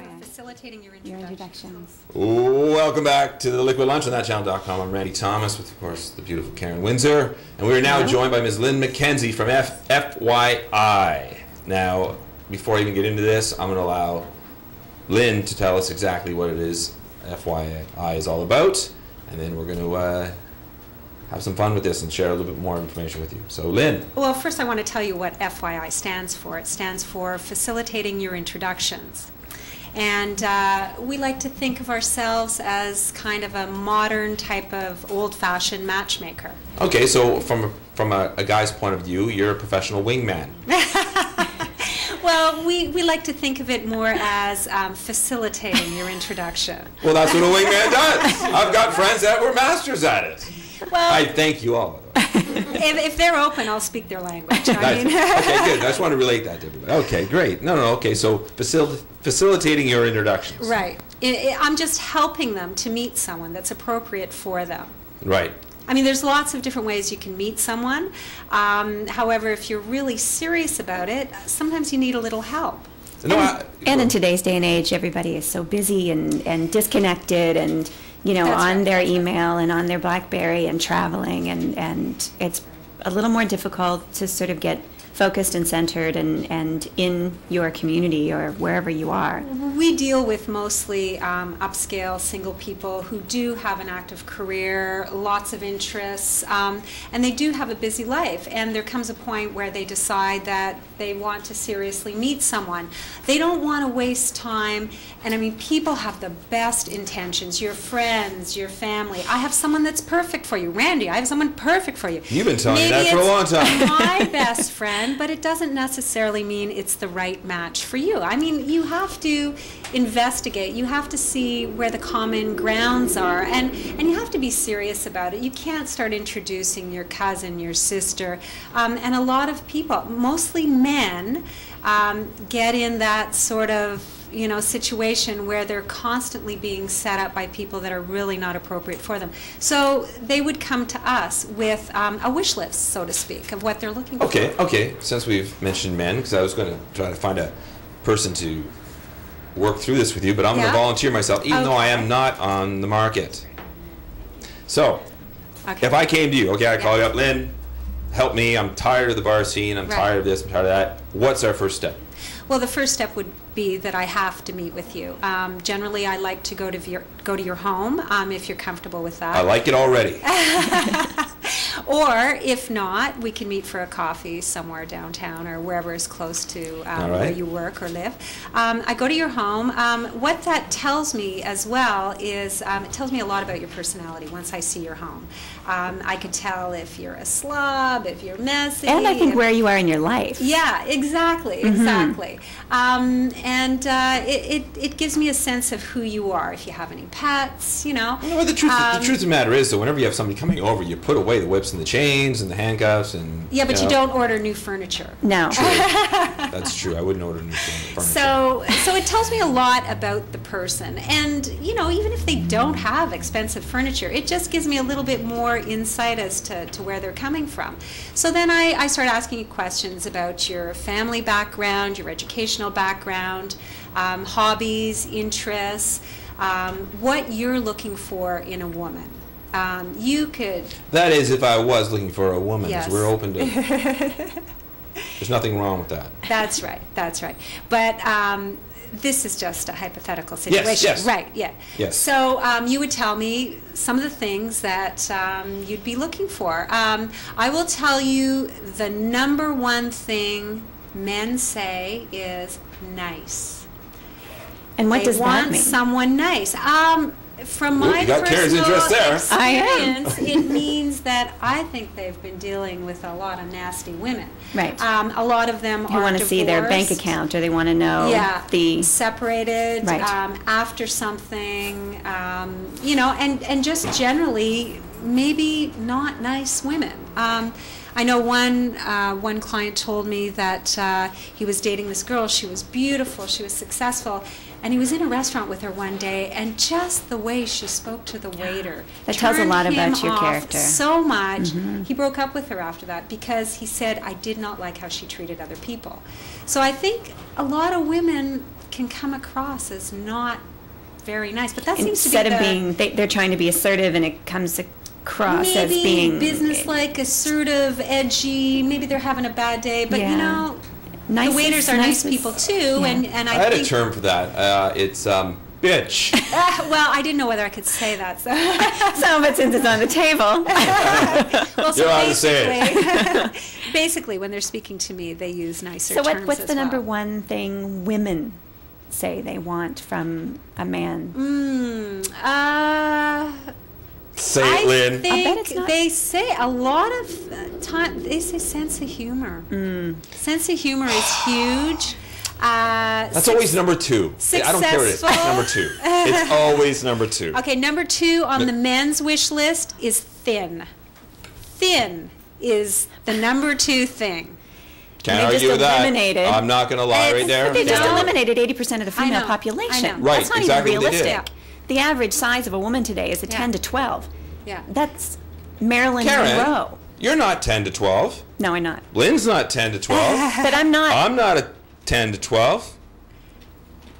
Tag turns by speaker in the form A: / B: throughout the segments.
A: FYI.
B: Facilitating your
A: introductions.
C: Welcome back to the Liquid Lunch on ThatChannel.com. I'm Randy Thomas with, of course, the beautiful Karen Windsor. And we are now joined by Ms. Lynn Mackenzie from FYI. Now, before I even get into this, I'm going to allow Lynn to tell us exactly what it is FYI is all about. And then we're going to have some fun with this and share a little bit more information with you. So, Lynn.
B: Well, first I want to tell you what FYI stands for. It stands for Facilitating Your Introductions. And we like to think of ourselves as kind of a modern type of old-fashioned matchmaker.
C: Okay, so from a guy's point of view, you're a professional wingman.
B: Well, we like to think of it more as facilitating your introduction.
C: Well, that's what a wingman does. I've got friends that were masters at it.
B: Well,
C: I thank you all.
B: if they're open, I'll speak their language.
C: Okay, good. I just want to relate that to everybody. Okay, great. No, okay, so facilitating your introductions.
B: Right. I'm just helping them to meet someone that's appropriate for them.
C: Right.
B: I mean, there's lots of different ways you can meet someone. However, if you're really serious about it, sometimes you need a little help.
A: No, and in today's day and age, everybody is so busy and disconnected and, you know, on their email and on their BlackBerry and traveling, and it's a little more difficult to sort of get focused and centered and in your community or wherever you are.
B: We deal with mostly upscale single people who do have an active career, lots of interests, and they do have a busy life. And there comes a point where they decide that they want to seriously meet someone. They don't want to waste time. And I mean, people have the best intentions. Your friends, your family. I have someone that's perfect for you. Randy, I have someone perfect for you.
C: You've been telling me that for a long time.
B: My best friend, but it doesn't necessarily mean it's the right match for you. I mean, you have to investigate. You have to see where the common grounds are, and you have to be serious about it. You can't start introducing your cousin, your sister, and a lot of people, mostly men, get in that sort of situation where they're constantly being set up by people that are really not appropriate for them. So they would come to us with a wish list, so to speak, of what they're looking for.
C: Okay. Since we've mentioned men, because I was going to try to find a person to work through this with you, but I'm going to volunteer myself, even though I am not on the market. So, if I came to you, I call you up, Lynn, help me, I'm tired of the bar scene, I'm tired of this, I'm tired of that. What's our first step?
B: Well, the first step would be that I have to meet with you. Generally, I like to go to your home if you're comfortable with that.
C: I like it already.
B: Or if not, we can meet for a coffee somewhere downtown or wherever is close to where you work or live. I go to your home. What that tells me as well is it tells me a lot about your personality once I see your home. I could tell if you're a slob, if you're messy.
A: And I think where you are in your life.
B: Yeah, exactly. And it gives me a sense of who you are, if you have any pets,
C: Well, the truth of the matter is that whenever you have somebody coming over, you put away the whips and the chains and the handcuffs and...
B: Yeah, but you don't order new furniture.
A: No.
C: True. That's true. I wouldn't order new furniture.
B: So it tells me a lot about the person. And, even if they don't have expensive furniture, it just gives me a little bit more insight as to where they're coming from. So then I start asking you questions about your family background, your educational background, hobbies, interests, what you're looking for in a woman. You could...
C: That is, if I was looking for a woman.
B: Yes.
C: We're open to... There's nothing wrong with that.
B: That's right. But this is just a hypothetical situation.
C: Yes.
B: Right, yeah.
C: Yes.
B: So you would tell me some of the things that you'd be looking for. I will tell you the number one thing men say is nice.
A: And what does that mean?
B: They want someone nice. From my personal experience, it means that I think they've been dealing with a lot of nasty women.
A: Right.
B: A lot of them
A: who want to see their bank account, or they want to know
B: separated after something, and just generally maybe not nice women. I know one client told me that he was dating this girl. She was beautiful, she was successful, and he was in a restaurant with her one day, and just the way she spoke to the waiter
A: that tells a lot about your character.
B: So much. He broke up with her after that because he said, I did not like how she treated other people. So I think a lot of women can come across as not very nice. But that seems to be
A: Instead of being, they're trying to be assertive, and it comes across as
B: maybe
A: being
B: business-like, assertive, edgy. Maybe they're having a bad day, but you know,
A: nice
B: the waiters are nice people too. And
C: I had a term for that. It's bitch.
B: Well, I didn't know whether I could say that. So,
A: but since it's on the table.
B: well,
C: You're allowed to say it.
B: Basically, when they're speaking to me, they use nicer terms.
A: So what's the number
B: well.
A: one thing women say they want from a man?
C: Say it, Lynn.
B: I think they say a lot of time. They say sense of humor. Sense of humor is huge.
C: That's always number two. I don't care what it is. It's number two. It's always number two.
B: Okay, number two on the men's wish list is thin. Thin is the number two thing.
C: Can't argue with that. I'm not going to lie right there.
A: But they just eliminated 80% of the female population.
B: I know.
C: Right,
A: That's not
C: exactly
A: even
C: what they did.
A: realistic. The average size of a woman today is a 10 to 12.
B: Yeah.
A: That's Marilyn
C: Karen,
A: Monroe.
C: you're not 10 to 12.
A: No, I'm not.
C: Lynn's not 10 to 12.
A: But I'm not.
C: I'm not a 10 to 12.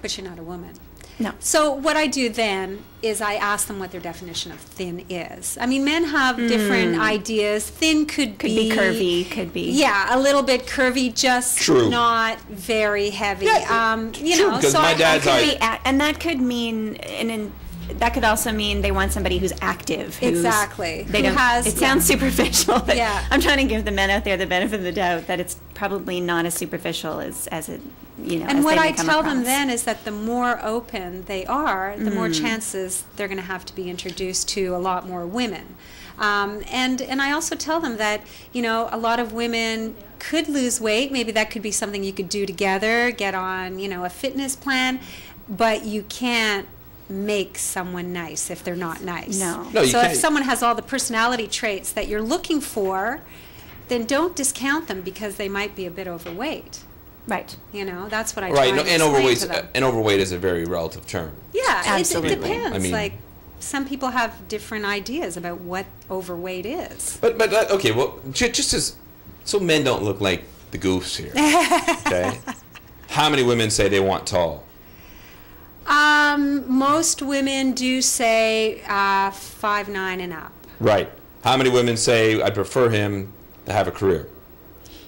B: But you're not a woman.
A: No.
B: So what I do then is I ask them what their definition of thin is. I mean, men have different ideas. Thin could
A: be curvy, could be.
B: Yeah, a little bit curvy, just not very heavy.
C: Yeah,
B: you
C: true,
B: know,
C: because
B: so
C: my dad's
A: and that could mean, that could also mean they want somebody who's active.
B: Exactly.
A: They
B: who
A: don't.
B: has,
A: it sounds superficial, but
B: Yeah.
A: I'm trying to give the men out there the benefit of the doubt that it's probably not as superficial as it,
B: And
A: as
B: what
A: they
B: I
A: may come
B: tell them
A: across.
B: then is that the more open they are, the more chances they're going to have to be introduced to a lot more women. And I also tell them that, you know, a lot of women could lose weight. Maybe that could be something you could do together, get on, you know, a fitness plan, but you can't make someone nice if they're not nice.
A: No.
C: No, you
B: so
C: can't.
B: if someone has all the personality traits that you're looking for, then don't discount them because they might be a bit overweight.
A: Right.
B: You know, that's what I try
C: Right,
B: to
C: and
B: explain to them.
C: overweight is a very relative term.
B: Yeah,
A: Absolutely.
B: it depends.
C: I mean-
B: like, some people have different ideas about what overweight is.
C: But okay, well, just as so men don't look like the goofs here. Okay, how many women say they want tall?
B: Most women do say 5'9" and up.
C: Right. How many women say I prefer him to have a career?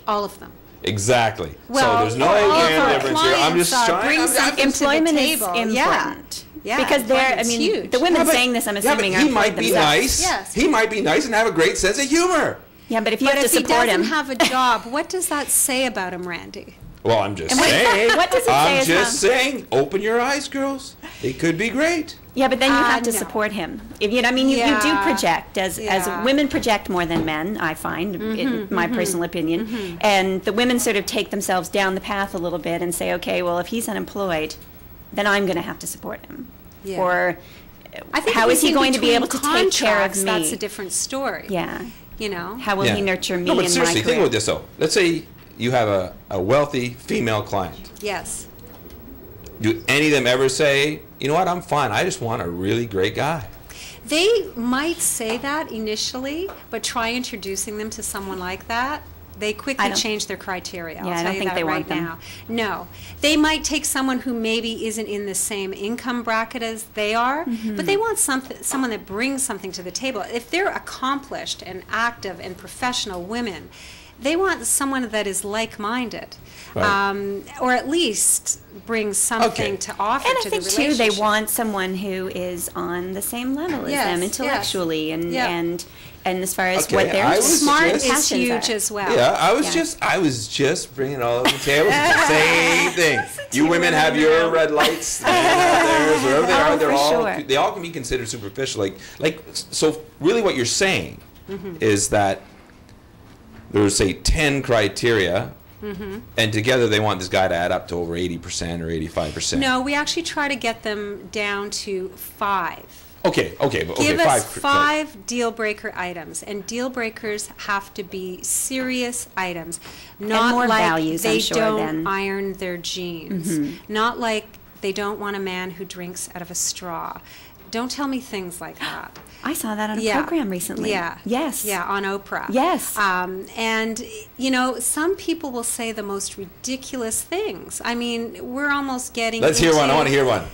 B: All of them.
C: Exactly.
B: Well,
C: so there's no
B: all of
C: inherent
B: our
C: difference here. I'm just
B: clients,
C: trying.
B: bring
C: I'm-
B: something
A: Employment
B: to the
A: is
B: table.
A: important.
B: Yeah,
A: because they're, I
B: employment's
A: mean,
B: huge.
A: the women
C: Yeah, but-
A: saying this, I'm
C: yeah, but
A: assuming,
C: he
A: are
C: might be
A: themselves.
C: nice.
B: Yes.
C: He might be nice and have a great sense of humor.
A: Yeah, but if you
B: But
A: have
B: if
A: to
B: he
A: support
B: doesn't
A: him,
B: have a job, what does that say about him, Randy?
C: Well, I'm just
A: And what-
C: saying.
A: what does it say
C: I'm
A: as
C: just
A: well?
C: saying. Open your eyes, girls. They could be great.
A: yeah, but then you have to
B: no.
A: support him. If you know, I mean, you do
B: Yeah.
A: project as
B: Yeah.
A: women project more than men. I find, in my personal opinion, and the women sort of take themselves down the path a little bit and say, okay, well, if he's unemployed, then I'm going to have to support him,
B: Yeah.
A: or
B: I think
A: how
B: if
A: is he
B: it's in
A: going to be
B: between
A: able to take care of
B: contracts,
A: me?
B: That's a different story.
A: Yeah.
B: You know?
A: How will
C: Yeah.
A: he nurture me
C: No, but
A: in
C: seriously,
A: my
C: think
A: career?
C: about this though. Let's say you have a wealthy female client.
B: Yes.
C: Do any of them ever say, you know what, I'm fine. I just want a really great guy?
B: They might say that initially, but try introducing them to someone like that. They quickly
A: don't-
B: change their criteria. I'll
A: Yeah, I
B: tell
A: don't
B: you
A: think
B: that
A: they
B: right
A: want them.
B: now. No, they might take someone who maybe isn't in the same income bracket as they are, but they want someone that brings something to the table. If they're accomplished and active and professional women, they want someone that is like-minded,
C: Right.
B: or at least brings something to offer
A: And
B: to
A: I think
B: the
A: too,
B: relationship.
A: they want someone who is on the same level as
B: Yes,
A: them
B: yes.
A: intellectually,
B: Yeah.
A: and as far as
C: Okay,
A: what their
C: I was
B: Smart
C: just-
B: is
A: passions
B: huge
A: are.
B: as well.
C: Yeah, I
A: Yeah.
C: was just bringing it all over the table. It's the same thing. You women have your red lights, the men have theirs, wherever they
A: Oh,
C: are,
A: for sure.
C: they all can be considered superficial. So really what you're saying is that there's, say, 10 criteria, and together they want this guy to add up to over 80% or 85%.
B: No, we actually try to get them down to 5.
C: Okay, but
B: Give
C: okay,
B: us
C: 5.
B: 5 deal breaker items, and deal breakers have to be serious items, not
A: more
B: like
A: values,
B: they
A: I'm sure,
B: don't
A: then.
B: iron their jeans, not like they don't want a man who drinks out of a straw. Don't tell me things like that.
A: I saw that on a program recently.
B: Yeah.
A: Yes.
B: Yeah, on Oprah.
A: Yes.
B: And, you know, some people will say the most ridiculous things. I mean, we're almost getting
C: Let's hear one. I
B: into-
C: want to hear one.